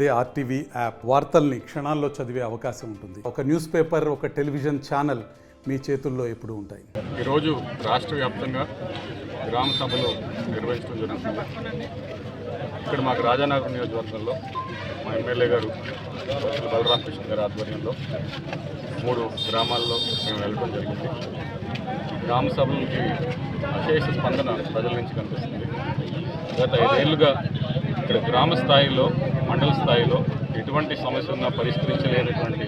అదే RTV app వార్తల్ని క్షణాల్లో చదివే అవకాశం ఉంటుంది. ఒక న్యూస్ పేపర్, ఒక టెలివిజన్ ఛానల్ మీ చేతుల్లో ఎప్పుడూ ఉంటాయి. ఈరోజు రాష్ట్ర వ్యాప్తంగా గ్రామ సభలు నిర్వహించడం జరుగుతుంది. ఇక్కడ మాకు రాజానగరం నియోజకవర్గంలో మా ఎమ్మెల్యే గారు బలరామకృష్ణ గారి ఆధ్వర్యంలో 3 గ్రామాల్లో మేము వెళ్ళడం జరిగింది. గ్రామ సభలకి అశేష స్పందన ప్రజల నుంచి కనిపిస్తుంది. గత 5 ఏళ్లుగా ఇక్కడ గ్రామ స్థాయిలో, మండల స్థాయిలో ఎటువంటి సమస్య ఉన్నా పరిష్కరించలేనటువంటి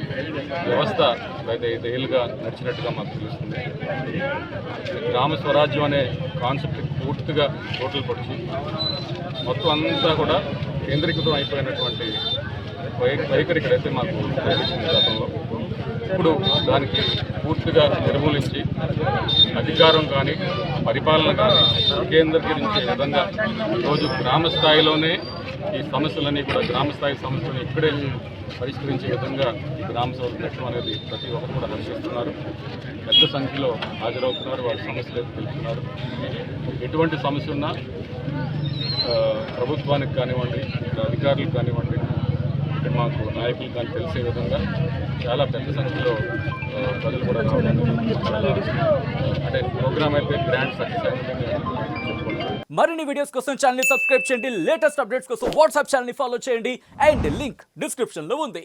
వ్యవస్థ గత 5 ఏళ్లుగా నడిచినట్టుగా మాకు తెలుస్తుంది. గ్రామ స్వరాజ్యం అనే కాన్సెప్ట్ పూర్తిగా టోటల్ పడిచి మొత్తం అంతా కూడా కేంద్రీకృతం అయిపోయినటువంటి వైఖరి ఇక్కడైతే మాకు కనిపిస్తుంది గతంలో. ఇప్పుడు దానికి పూర్తిగా నిర్మూలించి అధికారం కానీ పరిపాలన కానీ వికేంద్రీకరించే విధంగా ఈరోజు గ్రామ స్థాయిలోనే ఈ సమస్యలన్నీ కూడా గ్రామ స్థాయి సమస్యలను ఇక్కడే పరిష్కరించే విధంగా గ్రామ సభలు పెట్టడం అనేది ప్రతి ఒక్కరు కూడా హర్షిస్తున్నారు. పెద్ద సంఖ్యలో హాజరవుతున్నారు, వారి సమస్యలు తెలుస్తున్నారు. ఎటువంటి సమస్య ఉన్నా ప్రభుత్వానికి కానివ్వండి, అధికారులకు కానివ్వండి, ఇక్కడ మాకు నాయకులు కానీ తెలిసే విధంగా చాలా పెద్ద సంఖ్యలో ప్రజలు కూడా రావడం అంటే ప్రోగ్రామ్ అయితే గ్రాండ్ సక్సెస్ అయిందని చెప్పుకుంటున్నాను. మరిన్ని వీడియోస్ కోసం ఛానల్ ని సబ్స్క్రైబ్ చేయండి. లేటెస్ట్ అప్డేట్స్ కోసం వాట్సాప్ ఛానల్ ని ఫాలో చేయండి. అండ్ లింక్ డిస్క్రిప్షన్ లో ఉంది.